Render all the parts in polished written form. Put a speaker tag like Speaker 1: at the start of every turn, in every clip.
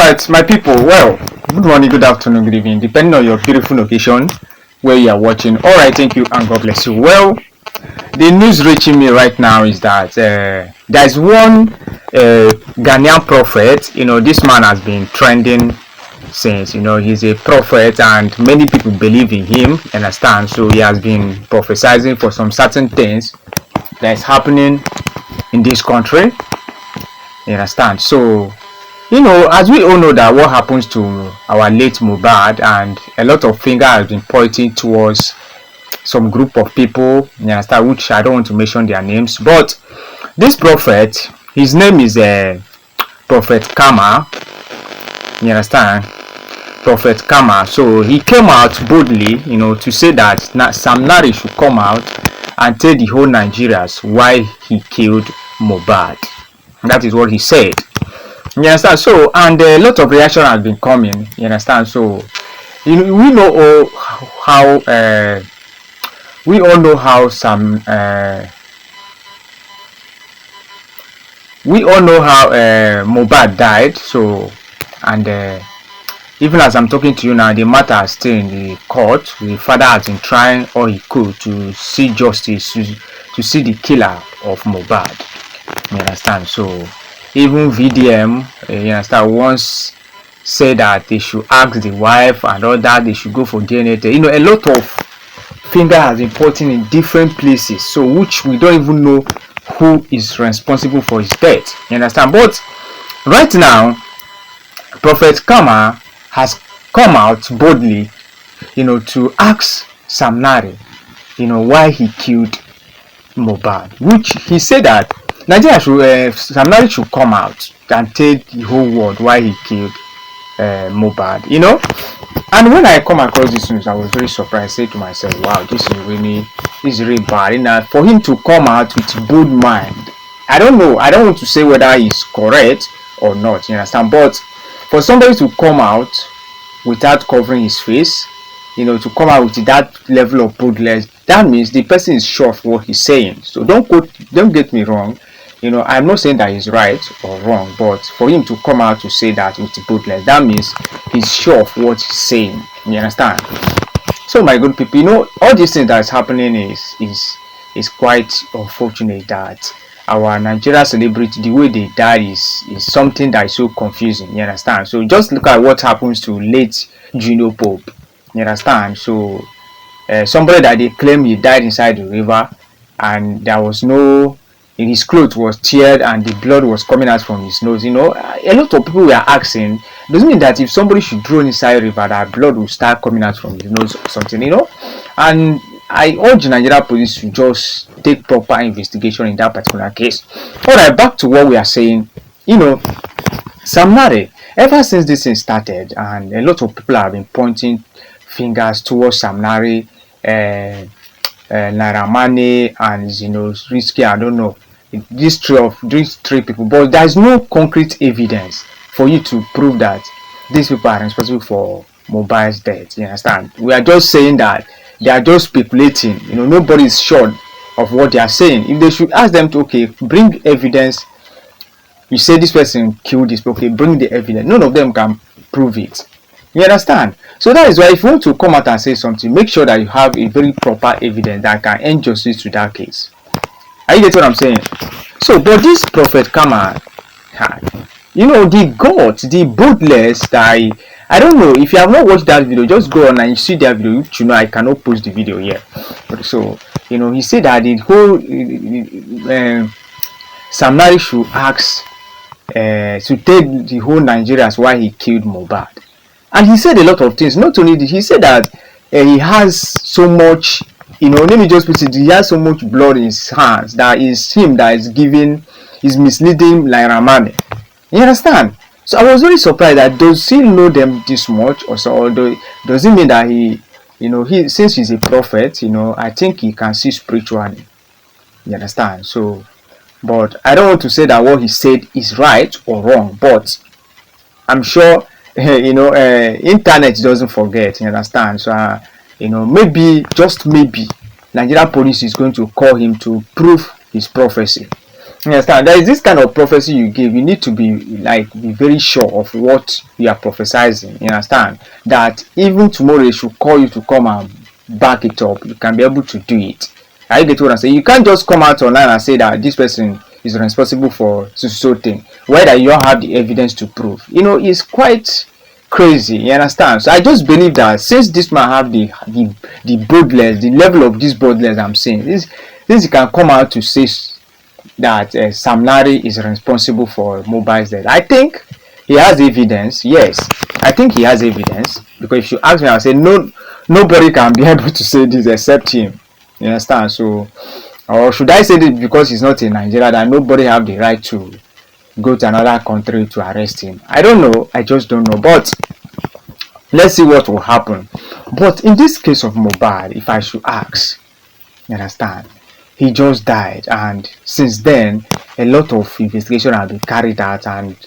Speaker 1: Alright, my people, well, good morning, good afternoon, good evening, depending on your beautiful location where you are watching. Alright, thank you and God bless you. Well, the news reaching me right now is that there's one Ghanian Prophet. This man has been trending since. He's a prophet and many people believe in him, understand? So he has been prophesying for some certain things that is happening in this country, you understand? So as we all know that what happens to our late Mohbad, and a lot of finger has been pointing towards some group of people, you understand, which I don't want to mention their names, but this prophet, his name is Prophet Kama, you understand, Prophet Kama. So he came out boldly, to say that Sam Larry should come out and tell the whole Nigerians why he killed Mohbad. That is what he said. You understand? So, and a lot of reaction has been coming. You understand? So, we know all how Mohbad died. So, and even as I'm talking to you now, the matter is still in the court. The father has been trying all he could to see justice, to see the killer of Mohbad. You understand? So, even VDM, you understand, once said that they should ask the wife and all that, they should go for DNA. A lot of finger has been pointing in different places, so which we don't even know who is responsible for his death. You understand? But right now, Prophet Kama has come out boldly, to ask Sam Larry, why he killed Mohbad, which he said that Nigeria should, Sam Larry should come out and tell the whole world why he killed Mohbad, And when I come across this news, I was very surprised. I said to myself, wow, this is really bad. For him to come out with bold mind, I don't know. I don't want to say whether he's correct or not, you understand? But for somebody to come out without covering his face, to come out with that level of boldness, that means the person is sure of what he's saying. So don't get me wrong. I'm not saying that he's right or wrong, but for him to come out to say that with boldness, that means he's sure of what he's saying. You understand? So my good people, all these things that is happening is quite unfortunate. That our Nigeria celebrity, the way they died is something that is so confusing. You understand? So just look at what happens to late Ghanian Pope. You understand? So somebody that they claim he died inside the river, and there was no, his clothes was teared and the blood was coming out from his nose. A lot of people were asking, doesn't mean that if somebody should drown inside a river, that blood will start coming out from his nose or something, And I urge Nigeria police to just take proper investigation in that particular case. Alright, back to what we are saying. Sam Larry, ever since this thing started, and a lot of people have been pointing fingers towards Sam Larry, Naira Marley, and Risky, I don't know, these three people, but there is no concrete evidence for you to prove that these people are responsible for Mohbad's death. You understand? We are just saying that they are just speculating. Nobody is sure of what they are saying. If they should ask them to, bring evidence. You say this person killed this, bring the evidence. None of them can prove it. You understand? So that is why if you want to come out and say something, make sure that you have a very proper evidence that can end justice to that case. Are you getting what I'm saying? So, but this Prophet Kama had, the guts, the boldness that I don't know. If you have not watched that video, just go on and you see that video, which I cannot post the video here. So, he said that the whole Sam Larry should ask to tell the whole Nigerians why he killed Mohbad. And he said a lot of things. Not only did he say that he has so much, let me just put it, he has so much blood in his hands that is him that is misleading Naira Marley. You understand? So I was very surprised that does he know them this much, or so, or does it mean that he since he's a prophet, I think he can see spiritually. You understand? So, but I don't want to say that what he said is right or wrong, but I'm sure internet doesn't forget. You understand? So maybe, just maybe, Nigeria police is going to call him to prove his prophecy. You understand? There is this kind of prophecy you give. You need to be very sure of what you are prophesying. You understand? That even tomorrow they should call you to come and back it up. You can be able to do it. I get what I'm saying. You can't just come out online and say that this person is responsible for so thing, whether you don't have the evidence to prove. It's quite crazy. You understand? So I just believe that since this man have the boldness, the level of this boldness I'm saying, this he can come out to say that Sam Larry is responsible for Mohbad's death. I think he has evidence. Yes, I think he has evidence, because if you ask me, I'll say no. Nobody can be able to say this except him. You understand? So, or should I say this because he's not in Nigeria, that nobody have the right to go to another country to arrest him? I don't know. I just don't know. But let's see what will happen. But in this case of Mohbad, if I should ask, you understand, he just died, and since then a lot of investigation have been carried out and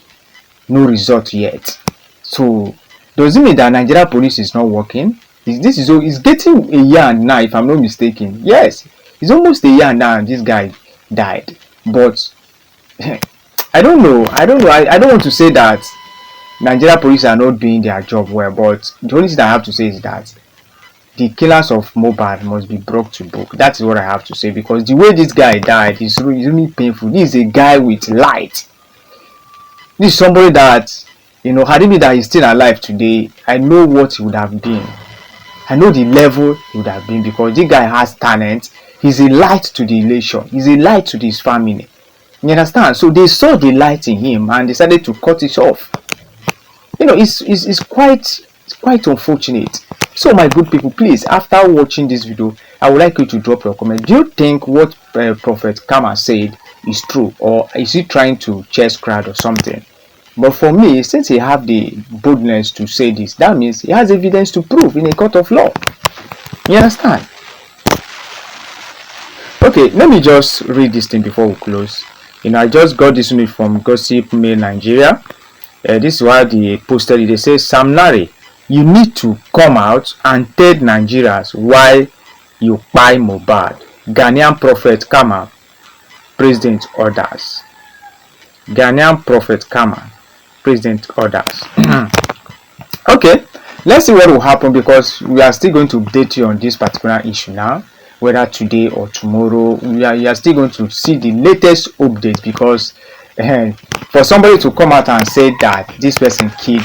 Speaker 1: no result yet. So does it mean that Nigeria police is not working? It's getting a year now, if I'm not mistaken. Yes, it's almost a year now and this guy died. But I don't know. I don't want to say that Nigeria police are not doing their job well, but the only thing I have to say is that the killers of Mohbad must be brought to book. That is what I have to say, because the way this guy died is really painful. This is a guy with light. This is somebody that, had it been that he's still alive today, I know what he would have been. I know the level he would have been, because this guy has talent. He's a light to the nation. He's a light to his family. You understand? So they saw the light in him and decided to cut it off. It's quite unfortunate. So my good people, please, after watching this video, I would like you to drop your comment. Do you think what Prophet Kama said is true, or is he trying to chase crowd or something? But for me, since he have the boldness to say this, that means he has evidence to prove in a court of law. You understand? Okay, let me just read this thing before we close. I just got this news from Gossip Mail Nigeria. This is why they posted it. They say, Sam Larry, you need to come out and tell Nigerians why you buy Mohbad. Ghanian Prophet Kama, President orders. Ghanian Prophet Kama, President orders. Okay, let's see what will happen, because we are still going to update you on this particular issue now. Whether today or tomorrow, you are still going to see the latest updates, because for somebody to come out and say that this person killed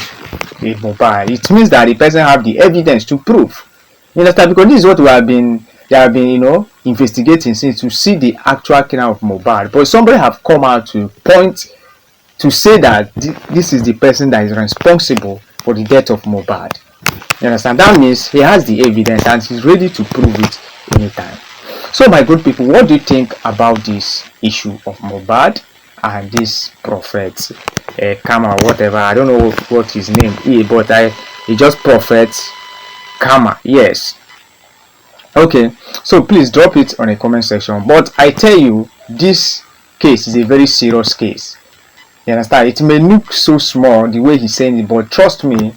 Speaker 1: a Mohbad, it means that the person have the evidence to prove. You understand? Because this is what they have been investigating since, to see the actual killer of Mohbad. But somebody have come out to point to say that this is the person that is responsible for the death of Mohbad. You understand? That means he has the evidence and he's ready to prove it anytime. So my good people, what do you think about this issue of Mohbad and this Prophet Kama, whatever? I don't know what his name is, but he just Prophet Kama. Yes. Okay, so please drop it on a comment section. But I tell you, this case is a very serious case. You understand? It may look so small the way he's saying it, but trust me,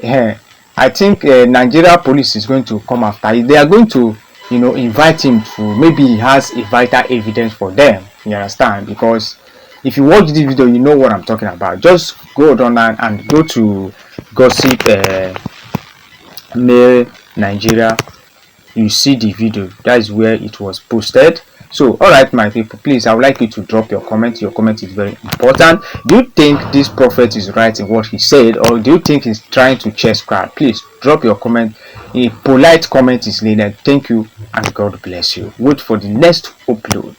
Speaker 1: I think Nigeria police is going to come after. They are going to invite him to, maybe he has a vital evidence for them. You understand? Because if you watch this video, you know what I'm talking about. Just go online and go to Gossip Mail Nigeria. You see the video. That is where it was posted. So all right, my people, please, I would like you to drop your comment. Your comment is very important. Do you think this prophet is right in what he said, or do you think he's trying to chase crowd? Please drop your comment. A polite comment is needed. Thank you and God bless you. Wait for the next upload.